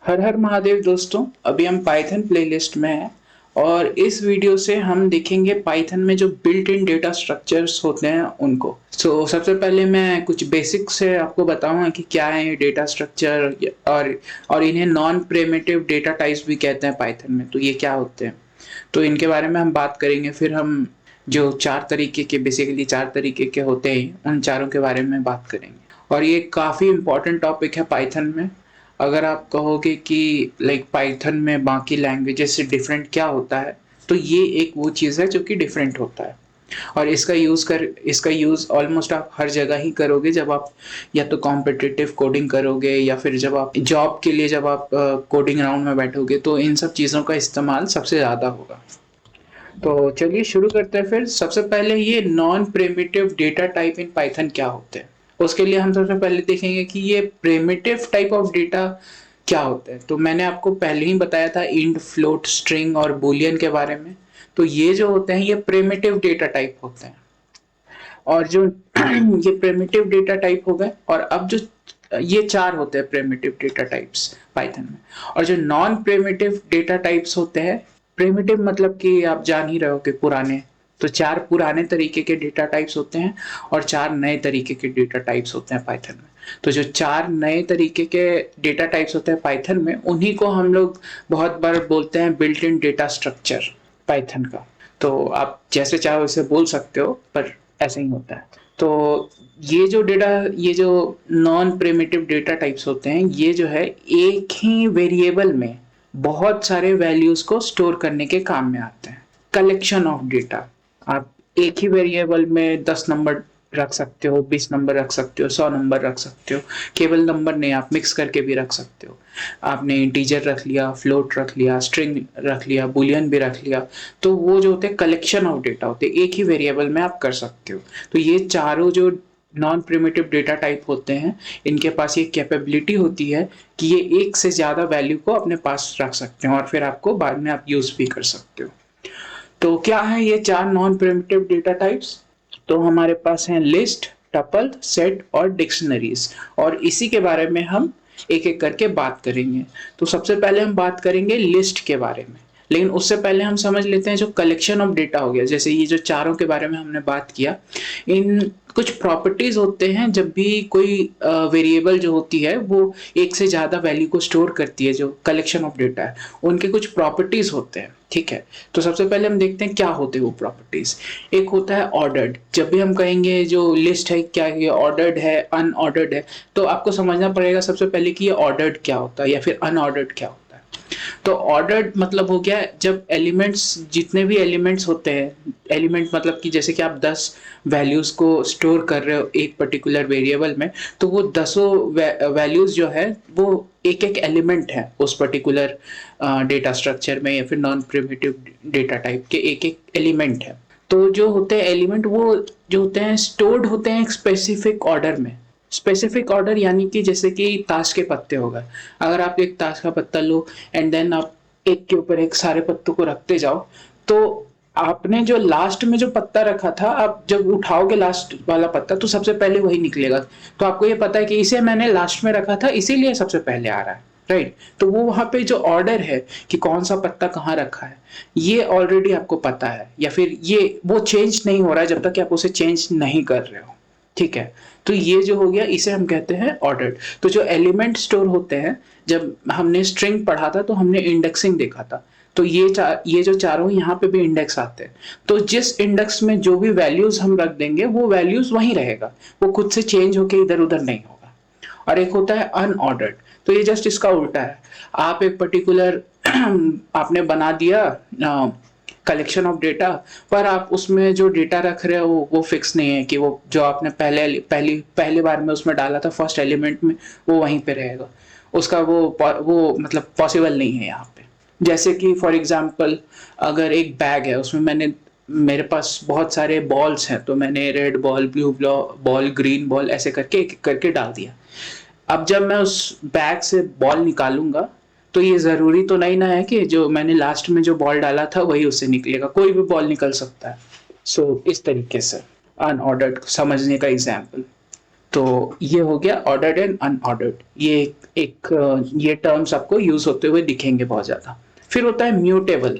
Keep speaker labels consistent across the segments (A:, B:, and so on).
A: हर हर महादेव दोस्तों। अभी हम पाइथन प्लेलिस्ट में हैं और इस वीडियो से हम देखेंगे पाइथन में जो बिल्ट इन डेटा स्ट्रक्चर्स होते हैं उनको। सबसे पहले मैं कुछ बेसिक से आपको बताऊंगा कि क्या है ये डेटा स्ट्रक्चर और इन्हें नॉन प्रिमिटिव डेटा टाइप्स भी कहते हैं पाइथन में। तो ये क्या होते हैं, तो इनके बारे में हम बात करेंगे। फिर हम जो बेसिकली चार तरीके के होते हैं उन चारों के बारे में बात करेंगे। और ये काफ़ी इम्पोर्टेंट टॉपिक है पाइथन में। अगर आप कहोगे कि लाइक पाइथन में बाकी लैंग्वेजेस से डिफरेंट क्या होता है, तो ये एक वो चीज़ है जो कि डिफरेंट होता है। और इसका यूज़ ऑलमोस्ट आप हर जगह ही करोगे, जब आप या तो कॉम्पिटिटिव कोडिंग करोगे या फिर जब आप जॉब के लिए जब आप कोडिंग राउंड में बैठोगे, तो इन सब चीज़ों का इस्तेमाल सबसे ज़्यादा होगा। तो चलिए शुरू करते हैं। फिर सबसे पहले ये non primitive data type in Python क्या होते हैं, उसके लिए हम सबसे पहले देखेंगे कि ये प्रिमिटिव टाइप ऑफ डेटा क्या होता है। तो मैंने आपको पहले ही बताया था इंट, फ्लोट, स्ट्रिंग और बूलियन के बारे में। तो ये जो होते हैं ये प्रिमिटिव डेटा टाइप होते हैं। और जो ये प्रिमिटिव डेटा टाइप हो गए, और अब जो ये चार होते हैं प्रिमिटिव डेटा टाइप्स पाइथन में। और जो नॉन प्रिमिटिव डेटा टाइप्स होते हैं, प्रिमिटिव मतलब कि आप जान ही रहे हो कि पुराने, तो चार पुराने तरीके के डेटा टाइप्स होते हैं और चार नए तरीके के डेटा टाइप्स होते हैं पाइथन में। तो जो चार नए तरीके के डेटा टाइप्स होते हैं पाइथन में, उन्हीं को हम लोग बहुत बार बोलते हैं built in data structure Python का। तो आप जैसे चाहो वैसे बोल सकते हो, पर ऐसा ही होता है। तो ये जो नॉन प्रिमिटिव डेटा टाइप्स होते हैं, ये जो है एक ही वेरिएबल में बहुत सारे वैल्यूज को स्टोर करने के काम में आते हैं। कलेक्शन ऑफ डेटा, आप एक ही वेरिएबल में 10 नंबर रख सकते हो, 20 नंबर रख सकते हो, 100 नंबर रख सकते हो। केवल नंबर नहीं, आप मिक्स करके भी रख सकते हो। आपने इंटीजर रख लिया, फ्लोट रख लिया, स्ट्रिंग रख लिया, बुलियन भी रख लिया। तो वो जो होते हैं कलेक्शन ऑफ डेटा होते हैं, एक ही वेरिएबल में आप कर सकते हो। तो ये चारों जो नॉन प्रिमिटिव डेटा टाइप होते हैं, इनके पास ये कैपेबिलिटी होती है कि ये एक से ज्यादा वैल्यू को अपने पास रख सकते हैं और फिर आपको बाद में आप यूज भी कर सकते हो। तो क्या है ये चार नॉन प्रिमिटिव डेटा टाइप्स? तो हमारे पास हैं लिस्ट, टपल, सेट और डिक्शनरीज। और इसी के बारे में हम एक एक करके बात करेंगे। तो सबसे पहले हम बात करेंगे लिस्ट के बारे में, लेकिन उससे पहले हम समझ लेते हैं जो कलेक्शन ऑफ डेटा हो गया। जैसे ये जो चारों के बारे में हमने बात किया, इन कुछ प्रॉपर्टीज होते हैं जब भी कोई वेरिएबल जो होती है वो एक से ज्यादा वैल्यू को स्टोर करती है। जो कलेक्शन ऑफ डेटा है उनके कुछ प्रॉपर्टीज होते हैं, ठीक है। तो सबसे पहले हम देखते हैं क्या होते हैं वो प्रॉपर्टीज। एक होता है ऑर्डर्ड। जब भी हम कहेंगे जो लिस्ट है क्या ये ऑर्डर्ड है, अनऑर्डर्ड है, तो आपको समझना पड़ेगा सबसे पहले कि ये ऑर्डर्ड क्या होता है या फिर अनऑर्डर्ड क्या होता है। तो ऑर्डर्ड मतलब हो गया जब एलिमेंट्स, जितने भी एलिमेंट्स होते हैं, एलिमेंट मतलब कि जैसे कि आप 10 वैल्यूज को स्टोर कर रहे हो एक पर्टिकुलर वेरिएबल में, तो वो 10 वैल्यूज जो है वो एक एक एलिमेंट है उस पर्टिकुलर डेटा स्ट्रक्चर में, या फिर नॉन प्रिमिटिव डेटा टाइप के एक एक एलिमेंट है। तो जो होते हैं एलिमेंट, वो जो होते हैं स्टोर्ड होते हैं एक स्पेसिफिक ऑर्डर में। स्पेसिफिक ऑर्डर यानी कि जैसे कि ताश के पत्ते हो गए। अगर आप एक ताश का पत्ता लो एंड देन आप एक के ऊपर एक सारे पत्तों को रखते जाओ, तो आपने जो लास्ट में जो पत्ता रखा था, आप जब उठाओगे लास्ट वाला पत्ता तो सबसे पहले वही निकलेगा। तो आपको ये पता है कि इसे मैंने लास्ट में रखा था, इसीलिए सबसे पहले आ रहा है, राइट। तो वो वहां पे जो ऑर्डर है कि कौन सा पत्ता कहाँ रखा है, ये ऑलरेडी आपको पता है, या फिर ये वो चेंज नहीं हो रहा है जब तक कि आप उसे चेंज नहीं कर रहे हो, ठीक है। तो ये जो हो गया इसे हम कहते हैं ऑर्डर्ड। तो जो एलिमेंट स्टोर होते हैं, जब हमने स्ट्रिंग पढ़ा था तो हमने इंडेक्सिंग देखा था। तो ये जो चारों यहाँ पे भी इंडेक्स आते हैं। तो जिस इंडेक्स में जो भी वैल्यूज हम रख देंगे वो वैल्यूज वहीं रहेगा, वो खुद से चेंज होके इधर उधर नहीं होगा। और एक होता है अनऑर्डर्ड। तो ये जस्ट इसका उल्टा है। आप एक पर्टिकुलर आपने बना दिया कलेक्शन ऑफ डेटा, पर आप उसमें जो डेटा रख रहे हो वो फिक्स नहीं है कि वो जो आपने पहली बार में उसमें डाला था फर्स्ट एलिमेंट में, वो वहीं पे रहेगा। उसका वो मतलब पॉसिबल नहीं है यहाँ पे। जैसे कि फॉर एग्जांपल, अगर एक बैग है, उसमें मेरे पास बहुत सारे बॉल्स हैं, तो मैंने red ball, blue ball, green ball ऐसे करके एक एक करके डाल दिया। अब जब मैं उस बैग से बॉल निकालूंगा, तो ये जरूरी तो नहीं ना है कि जो मैंने लास्ट में जो बॉल डाला था वही उससे निकलेगा, कोई भी बॉल निकल सकता है। इस तरीके से अनऑर्डर्ड समझने का एग्जाम्पल। तो ये हो गया ऑर्डर्ड एंड अनऑर्डर्ड। ये टर्म्स आपको यूज होते हुए दिखेंगे बहुत ज्यादा। फिर होता है म्यूटेबल।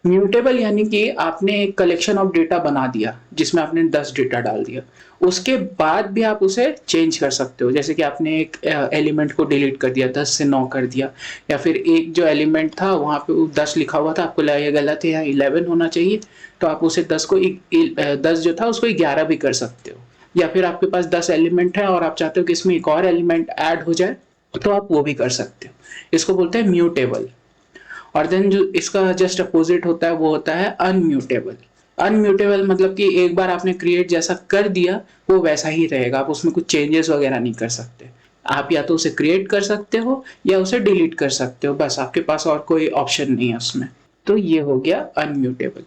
A: म्यूटेबल यानी कि आपने एक कलेक्शन ऑफ डेटा बना दिया जिसमें आपने 10 डेटा डाल दिया, उसके बाद भी आप उसे चेंज कर सकते हो। जैसे कि आपने एक एलिमेंट को डिलीट कर दिया, 10 से 9 कर दिया, या फिर एक जो एलिमेंट था वहां पे 10 लिखा हुआ था, आपको लगा ये गलत है, यहाँ 11 होना चाहिए, तो आप उसे 10 जो था उसको 11 भी कर सकते हो। या फिर आपके पास 10 एलिमेंट है और आप चाहते हो कि इसमें एक और एलिमेंट ऐड हो जाए, तो आप वो भी कर सकते हो। इसको बोलते हैं म्यूटेबल। और देन जो इसका जस्ट अपोजिट होता है वो होता है अनम्यूटेबल। अनम्यूटेबल मतलब कि एक बार आपने क्रिएट जैसा कर दिया वो वैसा ही रहेगा, आप उसमें कुछ चेंजेस वगैरह नहीं कर सकते। आप या तो उसे क्रिएट कर सकते हो या उसे डिलीट कर सकते हो, बस आपके पास और कोई ऑप्शन नहीं है उसमें। तो ये हो गया अनम्यूटेबल।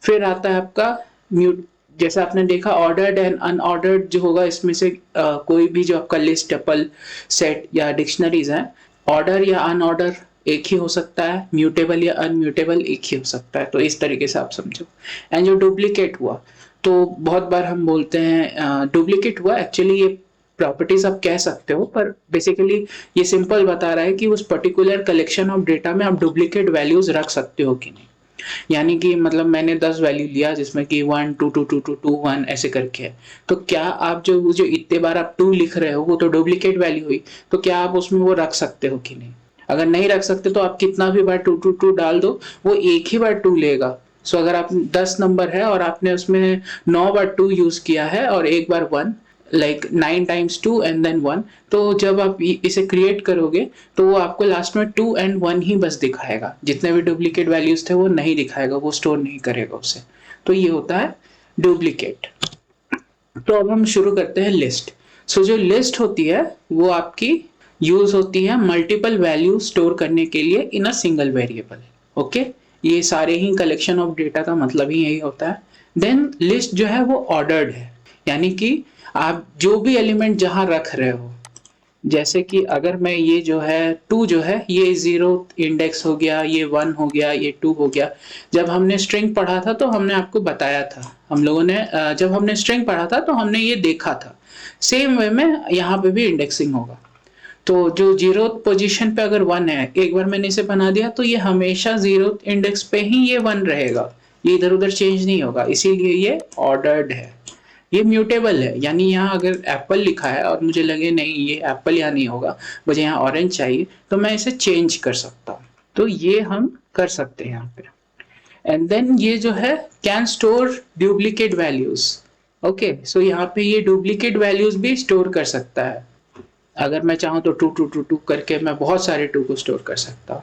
A: फिर आता है आपका म्यूट। जैसा आपने देखा ऑर्डर्ड एंड अनऑर्डर्ड जो होगा, इसमें से कोई भी जो आपका लिस्ट, टपल, सेट या डिक्शनरीज है, ऑर्डर या अनऑर्डर एक ही हो सकता है, म्यूटेबल या अनम्यूटेबल एक ही हो सकता है। तो इस तरीके से आप समझो। एंड जो डुप्लीकेट हुआ, तो बहुत बार हम बोलते हैं डुप्लीकेट हुआ, एक्चुअली ये प्रॉपर्टीज आप कह सकते हो, पर बेसिकली ये सिंपल बता रहा है कि उस पर्टिकुलर कलेक्शन ऑफ डेटा में आप डुप्लीकेट वैल्यूज रख सकते हो कि नहीं। यानी कि मतलब मैंने 10 वैल्यू लिया जिसमें कि 1 2 2 2 2 2 1 ऐसे करके है, तो क्या आप जो इतने बार आप 2 लिख रहे हो वो तो डुप्लीकेट वैल्यू हुई, तो क्या आप उसमें वो रख सकते हो कि नहीं। अगर नहीं रख सकते तो आप कितना भी बार 2 2 2 डाल दो, वो एक ही बार 2 लेगा। सो अगर आप 10 नंबर है और आपने उसमें 9 बार 2 यूज किया है और एक बार 1, लाइक 9 टाइम्स 2 एंड देन 1, तो जब आप इसे क्रिएट करोगे तो वो आपको लास्ट में 2 एंड 1 ही बस दिखाएगा, जितने भी डुप्लीकेट वैल्यूज थे वो नहीं दिखाएगा, वो स्टोर नहीं करेगा उसे। तो ये होता है डुप्लीकेट। तो अब हम शुरू करते हैं लिस्ट। सो जो लिस्ट होती है वो आपकी यूज होती है मल्टीपल वैल्यू स्टोर करने के लिए इन अ सिंगल वेरिएबल। ओके, ये सारे ही कलेक्शन ऑफ डेटा का मतलब ही यही होता है। देन लिस्ट जो है वो ऑर्डर्ड है, यानी कि आप जो भी एलिमेंट जहां रख रहे हो, जैसे कि अगर मैं ये जो है 2 जो है ये 0 इंडेक्स हो गया, ये 1 हो गया, ये 2 हो गया। जब हमने स्ट्रिंग पढ़ा था तो हमने आपको बताया था, हम लोगों ने जब हमने स्ट्रिंग पढ़ा था तो हमने ये देखा था। सेम वे में यहाँ पे भी इंडेक्सिंग होगा। तो जो 0 पोजीशन पे अगर 1 है, एक बार मैंने इसे बना दिया तो ये हमेशा 0 इंडेक्स पे ही ये 1 रहेगा, ये इधर उधर चेंज नहीं होगा, इसीलिए ये ऑर्डर्ड है। ये म्यूटेबल है, यानी यहाँ अगर एप्पल लिखा है और मुझे लगे नहीं ये एप्पल यहाँ नहीं होगा, मुझे यहाँ ऑरेंज चाहिए, तो मैं इसे चेंज कर सकता हूँ। तो ये हम कर सकते हैं यहाँ पे। एंड देन ये जो है can store duplicate values. Okay, so यहाँ पे ये डुप्लीकेट वैल्यूज भी स्टोर कर सकता है। अगर मैं चाहूँ तो 2 2 2 2 करके मैं बहुत सारे 2 को स्टोर कर सकता हूँ।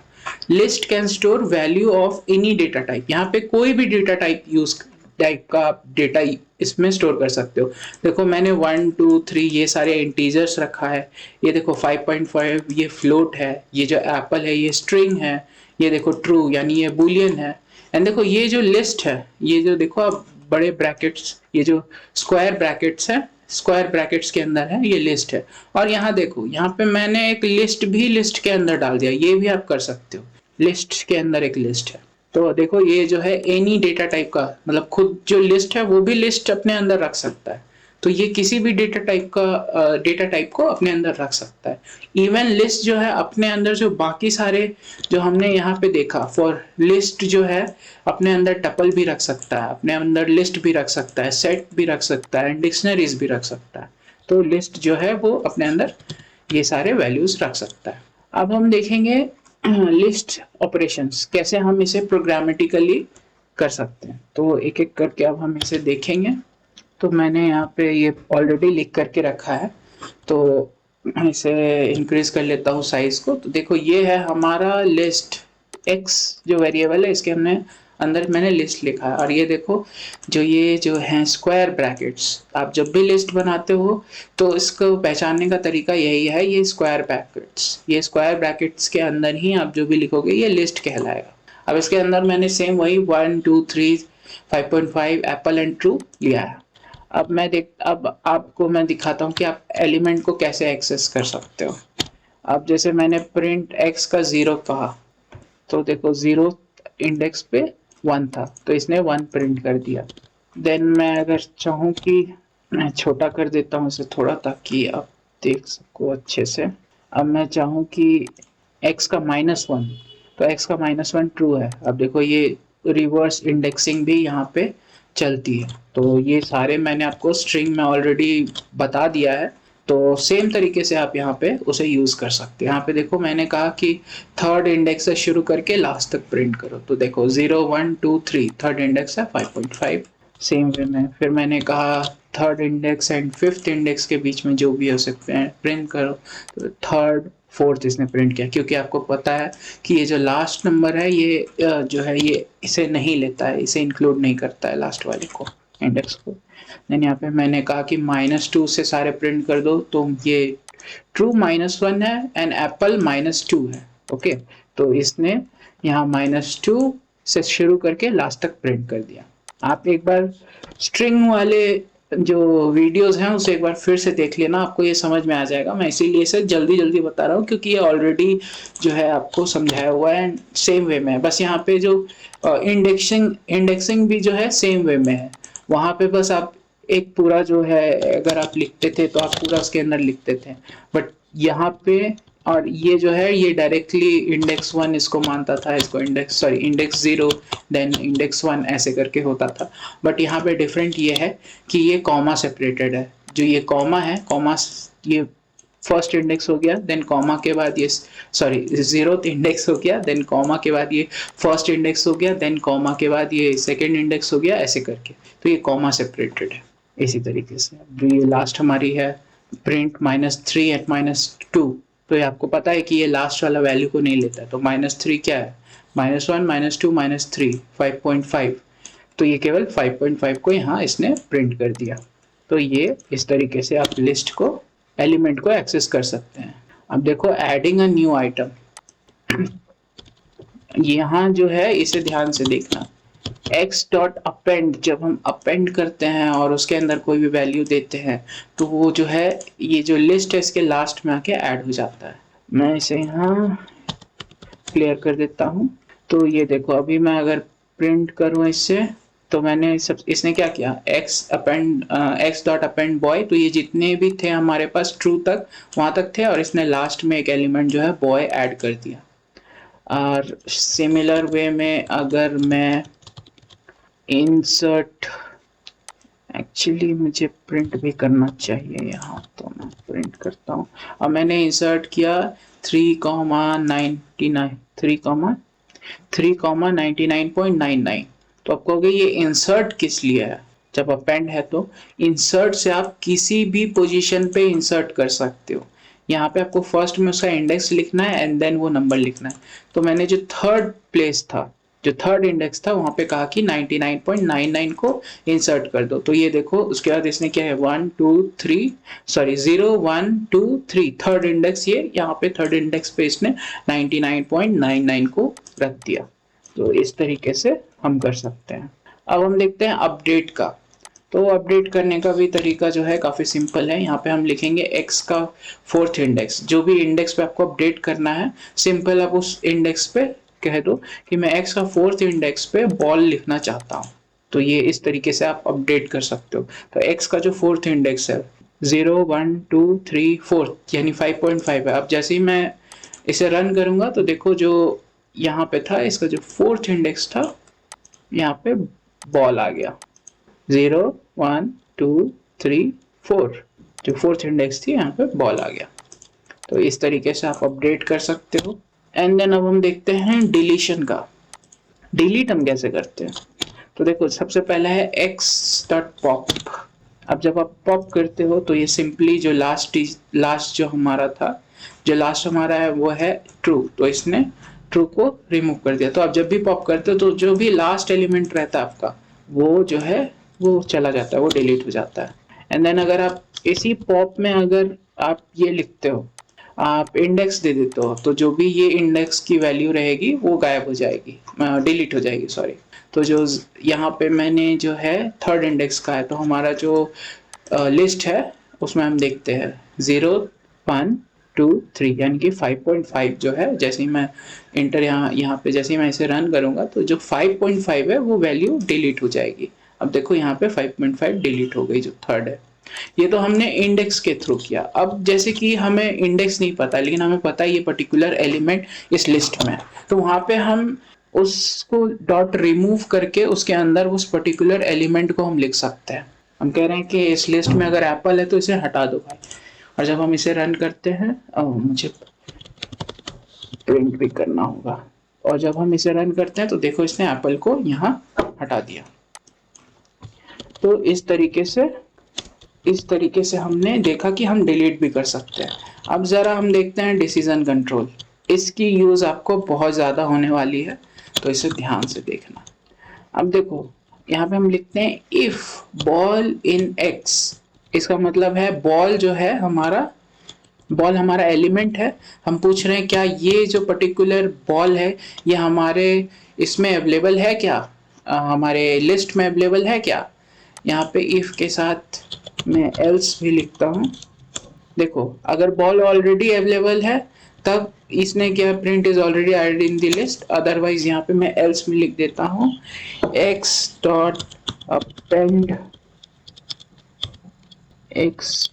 A: List can store value of any data type. यहाँ पे कोई भी डेटा टाइप का आप डेटा इसमें स्टोर कर सकते हो। देखो मैंने 1 2 3 ये सारे इंटीजर्स रखा है, ये देखो 5.5 ये फ्लोट है, ये जो एप्पल है ये स्ट्रिंग है, ये देखो ट्रू यानी ये बुलियन है। एंड देखो ये जो लिस्ट है, ये जो देखो आप बड़े ब्रैकेट्स, ये जो स्क्वायर ब्रैकेट्स है, स्क्वायर ब्रैकेट्स के अंदर है ये लिस्ट है। और यहाँ देखो यहाँ पे मैंने एक लिस्ट भी लिस्ट के अंदर डाल दिया, ये भी आप कर सकते हो, लिस्ट के अंदर एक लिस्ट है। तो देखो ये जो है एनी डेटा टाइप का, मतलब खुद जो लिस्ट है वो भी लिस्ट अपने अंदर रख सकता है। तो ये किसी भी डेटा टाइप को अपने अंदर रख सकता है। इवन लिस्ट जो है अपने अंदर जो बाकी सारे जो हमने यहाँ पे देखा, फॉर लिस्ट जो है अपने अंदर टपल भी रख सकता है, अपने अंदर लिस्ट भी रख सकता है, सेट भी रख सकता है, डिक्शनरीज भी रख सकता है। तो लिस्ट जो है वो अपने अंदर ये सारे वैल्यूज रख सकता है। अब हम देखेंगे लिस्ट ऑपरेशंस कैसे हम इसे प्रोग्रामेटिकली कर सकते हैं। तो एक एक करके अब हम इसे देखेंगे। तो मैंने यहाँ पे ये ऑलरेडी लिख करके रखा है, तो इसे इंक्रीज कर लेता हूँ साइज को। तो देखो ये है हमारा लिस्ट, x जो वेरिएबल है इसके हमने अंदर मैंने लिस्ट लिखा है। और ये देखो ये जो है स्क्वायर ब्रैकेट्स, आप जब भी लिस्ट बनाते हो तो इसको पहचानने का तरीका यही है, ये स्क्वायर ब्रैकेट्स, ये स्क्वायर ब्रैकेट्स के अंदर ही आप जो भी लिखोगे ये लिस्ट कहलाएगा। अब इसके अंदर मैंने सेम वही 1 2 3 5.5 एप्पल एंड ट्रू लिया है। अब आपको मैं दिखाता हूँ कि आप एलिमेंट को कैसे एक्सेस कर सकते हो। अब जैसे मैंने प्रिंट x का 0 कहा, तो देखो 0 इंडेक्स पे 1 था तो इसने 1 प्रिंट कर दिया। देन मैं अगर चाहूँ कि मैं छोटा कर देता हूँ इसे थोड़ा, ताकि आप देख सको अच्छे से। अब मैं चाहूँ कि x का -1, तो x का -1 ट्रू है। अब देखो ये रिवर्स इंडेक्सिंग भी यहाँ पे चलती है। तो ये सारे मैंने आपको स्ट्रिंग में ऑलरेडी बता दिया है। तो सेम तरीके से आप यहाँ पे उसे यूज कर सकते हैं। यहाँ पे देखो मैंने कहा कि थर्ड इंडेक्स से शुरू करके लास्ट तक प्रिंट करो, तो देखो 0 1 2 3 थर्ड इंडेक्स है 5.5। सेम वे में फिर मैंने कहा third index and fifth index के बीच में जो भी हो सकते हैं प्रिंट करो, तो थर्ड फोर्थ इसने प्रिंट किया, क्योंकि आपको पता है कि ये जो लास्ट नंबर है ये जो है ये इसे नहीं लेता है, इसे इंक्लूड नहीं करता है लास्ट वाले को, इंडेक्स को। देन यहाँ पे मैंने कहा कि -2 से सारे प्रिंट कर दो, तो ये ट्रू -1 है एंड एप्पल -2 है। ओके, तो इसने यहाँ -2 से शुरू करके लास्ट तक प्रिंट कर दिया। आप एक बार स्ट्रिंग वाले जो वीडियोस हैं उसे एक बार फिर से देख लेना, आपको ये समझ में आ जाएगा। मैं इसीलिए इसे जल्दी जल्दी बता रहा हूँ, क्योंकि ये ऑलरेडी जो है आपको समझाया हुआ है एंड सेम वे में है। बस यहाँ पे जो इंडेक्सिंग भी जो है सेम वे में है। वहाँ पे बस आप एक पूरा जो है, अगर आप लिखते थे तो आप पूरा उसके अंदर लिखते थे, बट यहाँ पे और ये जो है ये डायरेक्टली इंडेक्स 1 इसको मानता था, इसको इंडेक्स 0 देन इंडेक्स 1 ऐसे करके होता था। बट यहाँ पे डिफरेंट ये है कि ये कॉमा सेपरेटेड है। जो ये कॉमा है, कॉमा ये फर्स्ट इंडेक्स हो गया, देन कॉमा के बाद ये जीरोथ इंडेक्स हो गया, देन कॉमा के बाद ये फर्स्ट इंडेक्स हो गया, देन कॉमा के बाद ये सेकेंड इंडेक्स हो गया, ऐसे करके। तो ये कॉमा सेपरेटेड है। इसी तरीके से जो ये लास्ट हमारी है प्रिंट -3 एट -2, तो ये आपको पता है कि ये लास्ट वाला वैल्यू को नहीं लेता है। तो -3 क्या है, -1 -2 -3 5.5, तो ये केवल 5.5 को यहाँ इसने प्रिंट कर दिया। तो ये इस तरीके से आप लिस्ट को, एलिमेंट को एक्सेस कर सकते हैं। अब देखो एडिंग अ न्यू आइटम, यहाँ जो है इसे ध्यान से देखना। एक्स डॉट अपेंड, जब हम अपेंड करते हैं और उसके अंदर कोई भी वैल्यू देते हैं, तो वो जो है ये जो लिस्ट है इसके लास्ट में आके ऐड हो जाता है। मैं इसे यहाँ क्लियर कर देता हूँ। तो ये देखो अभी मैं अगर प्रिंट करूँ इससे, तो मैंने सब इसने क्या किया, एक्स डॉट अपेंड बॉय, तो ये जितने भी थे हमारे पास ट्रू तक वहां तक थे, और इसने लास्ट में एक एलिमेंट जो है बॉय ऐड कर दिया। और सिमिलर वे में अगर मैं इंसर्ट, एक्चुअली मुझे प्रिंट भी करना चाहिए यहाँ, तो मैं प्रिंट करता हूँ। अब मैंने इंसर्ट किया 3,99 3,99.99, तो आप कहोगे ये इंसर्ट किस लिए है। जब अपेंड है तो इंसर्ट से आप किसी भी पोजीशन पे इंसर्ट कर सकते हो। यहाँ पे आपको फर्स्ट में उसका इंडेक्स लिखना है एंड देन वो नंबर लिखना है। तो मैंने जो थर्ड प्लेस था, जो थर्ड इंडेक्स था, वहां पे कहा कि 99.99 को इंसर्ट कर दो। तो ये देखो उसके बाद इसने क्या है 1 2 3 0 1 2 3 थर्ड इंडेक्स, ये यहाँ पे थर्ड इंडेक्स पे इसने 99.99 को रख दिया। तो इस तरीके से हम कर सकते हैं। अब हम देखते हैं अपडेट का। तो अपडेट करने का भी तरीका जो है काफी सिंपल है। यहाँ पे हम लिखेंगे x का फोर्थ इंडेक्स, जो भी इंडेक्स पे आपको अपडेट करना है, सिंपल आप उस इंडेक्स पे कह दो कि मैं x का फोर्थ इंडेक्स पे बॉल लिखना चाहता हूँ। तो ये इस तरीके से आप अपडेट कर सकते हो। तो x का जो फोर्थ इंडेक्स है 0 1 2 3 4 यानी 5.5 है। अब जैसे ही मैं इसे रन करूंगा तो देखो जो यहाँ पे था इसका जो फोर्थ इंडेक्स था, यहाँ पे बॉल आ गया 0 1 2 3 4, जो फोर्थ इंडेक्स थी यहाँ पे बॉल आ गया। तो इस तरीके से आप अपडेट कर सकते हो। एंड देन अब हम देखते हैं डिलीशन का। डिलीट हम कैसे करते हैं, तो देखो सबसे पहला है x.pop। अब जब आप पॉप करते हो तो ये सिंपली जो लास्ट जो हमारा था, जो लास्ट हमारा है वो है ट्रू, तो इसने ट्रू को रिमूव कर दिया। तो आप जब भी पॉप करते हो तो जो भी लास्ट एलिमेंट रहता है आपका, वो जो है वो चला जाता है, वो डिलीट हो जाता है। एंड देन अगर आप इसी पॉप में अगर आप ये लिखते हो, आप इंडेक्स दे देते हो, तो जो भी ये इंडेक्स की वैल्यू रहेगी वो गायब हो जाएगी, डिलीट हो जाएगी, सॉरी। तो जो यहाँ पे मैंने जो है थर्ड इंडेक्स का है, तो हमारा जो लिस्ट है उसमें हम देखते हैं 0 1 2 3 यानी कि 5.5 जो है, जैसे ही मैं इंटर यहाँ पे जैसे ही मैं इसे रन करूंगा तो जो 5.5 है वो वैल्यू डिलीट हो जाएगी। अब देखो यहाँ पे 5.5 डिलीट हो गई जो थर्ड है। ये तो हमने इंडेक्स के थ्रू किया। अब जैसे कि हमें इंडेक्स नहीं पता, लेकिन हमें पता है ये पर्टिकुलर एलिमेंट इस लिस्ट में है, तो वहां पे हम उसको डॉट रिमूव करके उसके अंदर उस पर्टिकुलर एलिमेंट को हम लिख सकते हैं। हम कह रहे हैं कि इस लिस्ट में अगर एप्पल है तो इसे हटा दो भाई। और जब हम इसे रन करते हैं, मुझे प्रिंट भी करना होगा, और जब हम इसे रन करते हैं तो देखो इसने एप्पल को यहाँ हटा दिया। तो इस तरीके से हमने देखा कि हम डिलीट भी कर सकते हैं। अब जरा हम देखते हैं डिसीजन कंट्रोल। इसकी यूज आपको बहुत ज्यादा होने वाली है, तो इसे ध्यान से देखना। अब देखो यहाँ पे हम लिखते हैं इफ बॉल इन एक्स। इसका मतलब है बॉल जो है हमारा, बॉल हमारा एलिमेंट है। हम पूछ रहे हैं क्या ये जो पर्टिकुलर बॉल है ये हमारे इसमें अवेलेबल है क्या, हमारे लिस्ट में अवेलेबल है क्या। यहाँ पे इफ के साथ मैं एल्स भी लिखता हूँ। देखो अगर बॉल ऑलरेडी अवेलेबल है तब इसने क्या, print is already added in the list. Otherwise यहाँ पे मैं एल्स में लिख देता हूँ x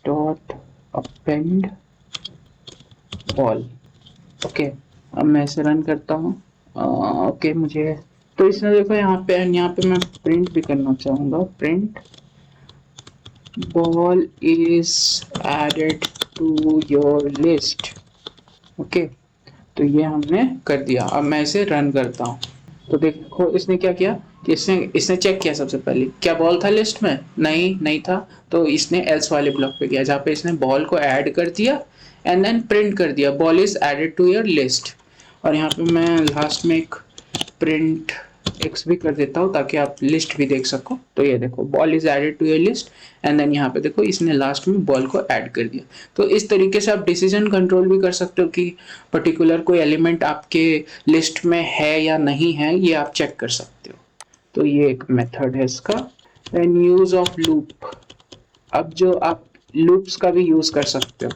A: dot append ball. Okay, अब मैं इसे रन करता हूँ। ओके मुझे तो इसने देखो यहाँ पे मैं प्रिंट भी करना चाहूंगा, print ball is added to your list। Okay, तो ये हमने कर दिया। अब मैं इसे रन करता हूँ तो देखो इसने क्या किया कि इसने चेक किया सबसे पहले क्या बॉल था लिस्ट में, नहीं था। तो इसने एल्स वाले ब्लॉक पे गया जहाँ पे इसने बॉल को ऐड कर दिया एंड देन प्रिंट कर दिया ball is added to your list. और यहाँ पे मैं लास्ट में एक प्रिंट एक्स भी कर देता हूँ ताकि आप लिस्ट भी देख सको। तो ये देखो ball is added to your list and then यहाँ पे देखो इसने लास्ट में बॉल को ऐड कर दिया। तो इस तरीके से आप डिसीजन कंट्रोल भी कर सकते हो कि पर्टिकुलर कोई एलिमेंट आपके लिस्ट में है या नहीं है, ये आप चेक कर सकते हो। तो ये एक मेथड है इसका। And use of loop. अब जो आप लूप्स का भी यूज कर सकते हो,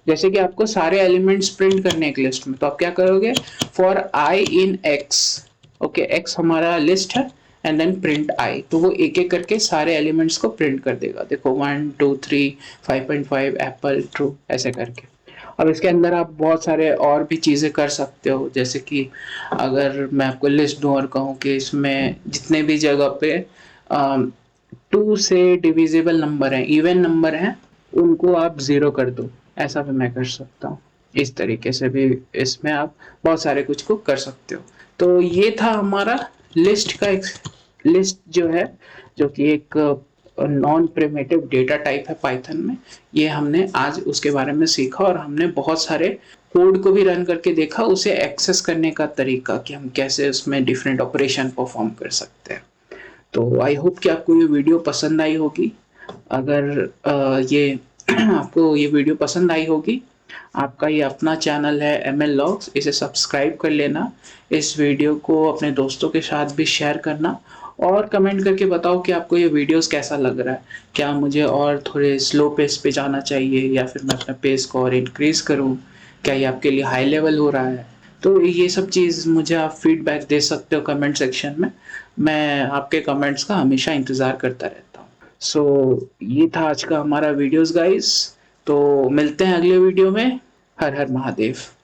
A: जैसे कि आपको सारे एलिमेंट्स प्रिंट करने एक लिस्ट में, तो आप क्या करोगे for I in x. Okay, x हमारा लिस्ट है एंड देन प्रिंट आई, तो वो एक एक करके सारे एलिमेंट्स को प्रिंट कर देगा। देखो 1 2 3 5.5 एप्पल ट्रू ऐसे करके। अब इसके अंदर आप बहुत सारे और भी चीज़ें कर सकते हो, जैसे कि अगर मैं आपको लिस्ट दूँ और कहूँ कि इसमें जितने भी जगह पे 2 से डिविजिबल नंबर हैं, इवन नंबर हैं, उनको आप 0 कर दो, ऐसा भी मैं कर सकता हूँ। इस तरीके से भी इसमें आप बहुत सारे कुछ को कर सकते हो। तो ये था हमारा लिस्ट का एक लिस्ट जो है, जो कि एक नॉन प्रिमिटिव डेटा टाइप है पाइथन में। ये हमने आज उसके बारे में सीखा और हमने बहुत सारे कोड को भी रन करके देखा, उसे एक्सेस करने का तरीका कि हम कैसे उसमें डिफरेंट ऑपरेशन परफॉर्म कर सकते हैं। तो आई होप कि आपको ये वीडियो पसंद आई होगी। अगर ये आपको ये वीडियो पसंद आई होगी, आपका ये अपना चैनल है ML Logs, इसे सब्सक्राइब कर लेना। इस वीडियो को अपने दोस्तों के साथ भी शेयर करना और कमेंट करके बताओ कि आपको ये वीडियोस कैसा लग रहा है। क्या मुझे और थोड़े स्लो पेस पे जाना चाहिए या फिर मैं अपना पेस को और इंक्रीज करूँ, क्या ये आपके लिए हाई लेवल हो रहा है। तो ये सब चीज़ मुझे आप फीडबैक दे सकते हो कमेंट सेक्शन में। मैं आपके कमेंट्स का हमेशा इंतज़ार करता रहता हूँ। सो ये था आज का हमारा वीडियोस गाइस। तो मिलते हैं अगले वीडियो में। हर हर महादेव।